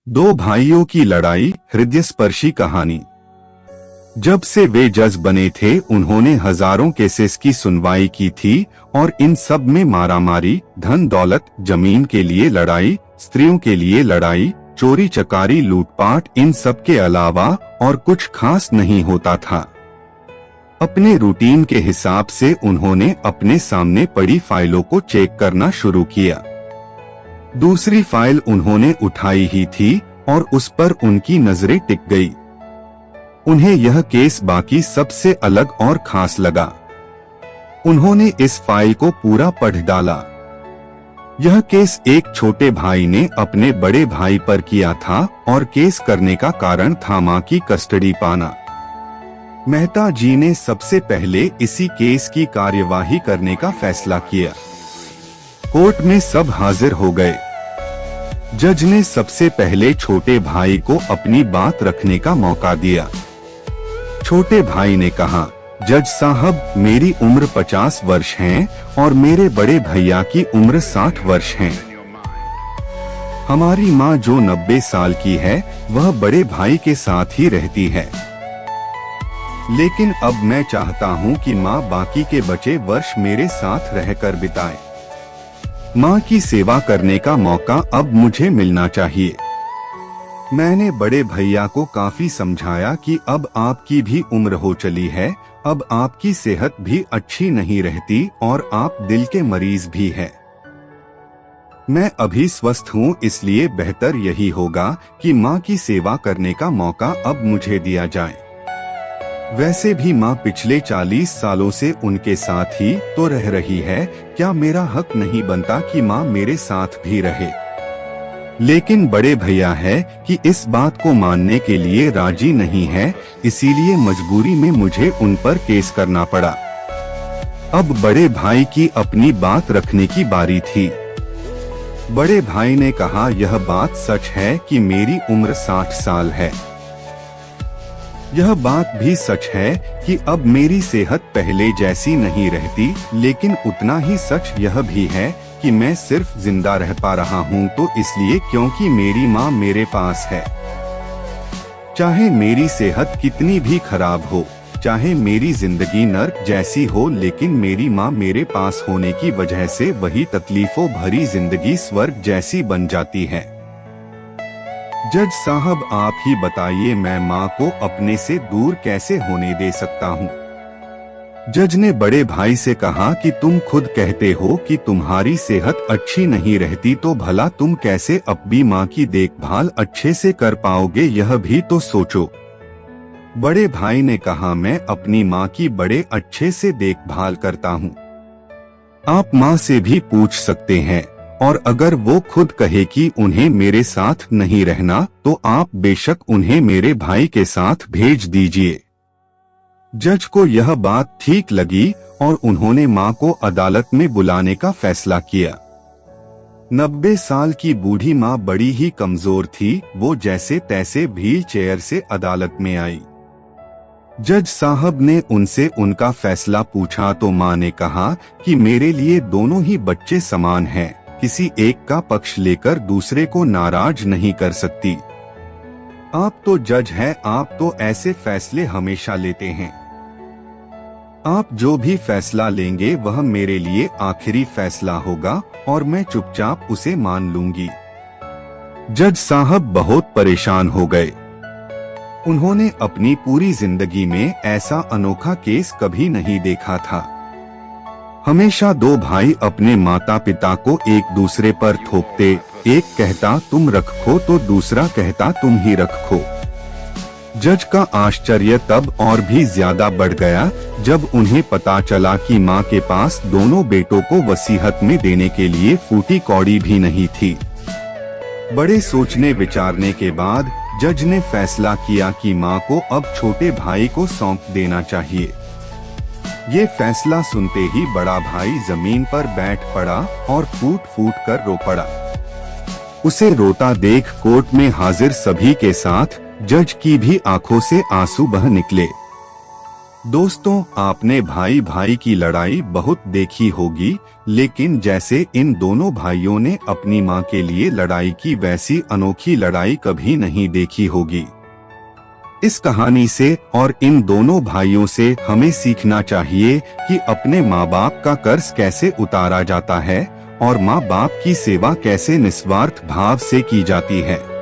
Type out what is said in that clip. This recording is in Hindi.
दो भाइयों की लड़ाई, हृदयस्पर्शी कहानी। जब से वे जज बने थे उन्होंने हजारों केसेस की सुनवाई की थी और इन सब में मारामारी, धन दौलत, जमीन के लिए लड़ाई, स्त्रियों के लिए लड़ाई, चोरी चकारी, लूटपाट, इन सब के अलावा और कुछ खास नहीं होता था। अपने रूटीन के हिसाब से उन्होंने अपने सामने पड़ी फाइलों को चेक करना शुरू किया। दूसरी फाइल उन्होंने उठाई ही थी और उस पर उनकी नजरें टिक गई। उन्हें यह केस बाकी सबसे अलग और खास लगा। उन्होंने इस फाइल को पूरा पढ़ डाला। यह केस एक छोटे भाई ने अपने बड़े भाई पर किया था और केस करने का कारण था मां की कस्टडी पाना। मेहता जी ने सबसे पहले इसी केस की कार्यवाही करने का फैसला किया। कोर्ट में सब हाजिर हो गए। जज ने सबसे पहले छोटे भाई को अपनी बात रखने का मौका दिया। छोटे भाई ने कहा, जज साहब, मेरी उम्र 50 वर्ष है और मेरे बड़े भैया की उम्र 60 वर्ष है। हमारी माँ जो 90 साल की है वह बड़े भाई के साथ ही रहती है, लेकिन अब मैं चाहता हूँ कि माँ बाकी के बचे वर्ष मेरे साथ रहकर बिताए। माँ की सेवा करने का मौका अब मुझे मिलना चाहिए। मैंने बड़े भैया को काफी समझाया कि अब आपकी भी उम्र हो चली है, अब आपकी सेहत भी अच्छी नहीं रहती और आप दिल के मरीज भी हैं। मैं अभी स्वस्थ हूँ, इसलिए बेहतर यही होगा कि माँ की सेवा करने का मौका अब मुझे दिया जाए। वैसे भी माँ पिछले 40 सालों से उनके साथ ही तो रह रही है, क्या मेरा हक नहीं बनता कि माँ मेरे साथ भी रहे? लेकिन बड़े भैया है कि इस बात को मानने के लिए राजी नहीं है, इसीलिए मजबूरी में मुझे उन पर केस करना पड़ा। अब बड़े भाई की अपनी बात रखने की बारी थी। बड़े भाई ने कहा, यह बात सच है कि मेरी उम्र 60 साल है। यह बात भी सच है कि अब मेरी सेहत पहले जैसी नहीं रहती, लेकिन उतना ही सच यह भी है कि मैं सिर्फ जिंदा रह पा रहा हूँ तो इसलिए क्योंकि मेरी माँ मेरे पास है। चाहे मेरी सेहत कितनी भी खराब हो, चाहे मेरी जिंदगी नर्क जैसी हो, लेकिन मेरी माँ मेरे पास होने की वजह से वही तकलीफों भरी जिंदगी स्वर्ग जैसी बन जाती है। जज साहब, आप ही बताइए, मैं माँ को अपने से दूर कैसे होने दे सकता हूँ? जज ने बड़े भाई से कहा कि तुम खुद कहते हो कि तुम्हारी सेहत अच्छी नहीं रहती, तो भला तुम कैसे अब भी माँ की देखभाल अच्छे से कर पाओगे, यह भी तो सोचो। बड़े भाई ने कहा, मैं अपनी माँ की बड़े अच्छे से देखभाल करता हूँ। आप माँ से भी पूछ सकते हैं, और अगर वो खुद कहे कि उन्हें मेरे साथ नहीं रहना तो आप बेशक उन्हें मेरे भाई के साथ भेज दीजिए। जज को यह बात ठीक लगी और उन्होंने माँ को अदालत में बुलाने का फैसला किया। 90 साल की बूढ़ी माँ बड़ी ही कमजोर थी। वो जैसे तैसे व्हील चेयर से अदालत में आई। जज साहब ने उनसे उनका फैसला पूछा तो माँ ने कहा कि मेरे लिए दोनों ही बच्चे समान हैं, किसी एक का पक्ष लेकर दूसरे को नाराज नहीं कर सकती। आप तो जज हैं, आप तो ऐसे फैसले हमेशा लेते हैं। आप जो भी फैसला लेंगे वह मेरे लिए आखिरी फैसला होगा और मैं चुपचाप उसे मान लूंगी। जज साहब बहुत परेशान हो गए। उन्होंने अपनी पूरी जिंदगी में ऐसा अनोखा केस कभी नहीं देखा था। हमेशा दो भाई अपने माता पिता को एक दूसरे पर थोपते, एक कहता तुम रखो तो दूसरा कहता तुम ही रखो। जज का आश्चर्य तब और भी ज्यादा बढ़ गया जब उन्हें पता चला कि माँ के पास दोनों बेटों को वसीयत में देने के लिए फूटी कौड़ी भी नहीं थी। बड़े सोचने विचारने के बाद जज ने फैसला किया कि माँ को अब छोटे भाई को सौंप देना चाहिए। ये फैसला सुनते ही बड़ा भाई जमीन पर बैठ पड़ा और फूट फूट कर रो पड़ा। उसे रोता देख कोर्ट में हाजिर सभी के साथ जज की भी आंखों से आंसू बह निकले। दोस्तों, आपने भाई भाई की लड़ाई बहुत देखी होगी, लेकिन जैसे इन दोनों भाइयों ने अपनी माँ के लिए लड़ाई की वैसी अनोखी लड़ाई कभी नहीं देखी होगी। इस कहानी से और इन दोनों भाइयों से हमें सीखना चाहिए कि अपने माँ बाप का कर्ज कैसे उतारा जाता है और माँ बाप की सेवा कैसे निस्वार्थ भाव से की जाती है।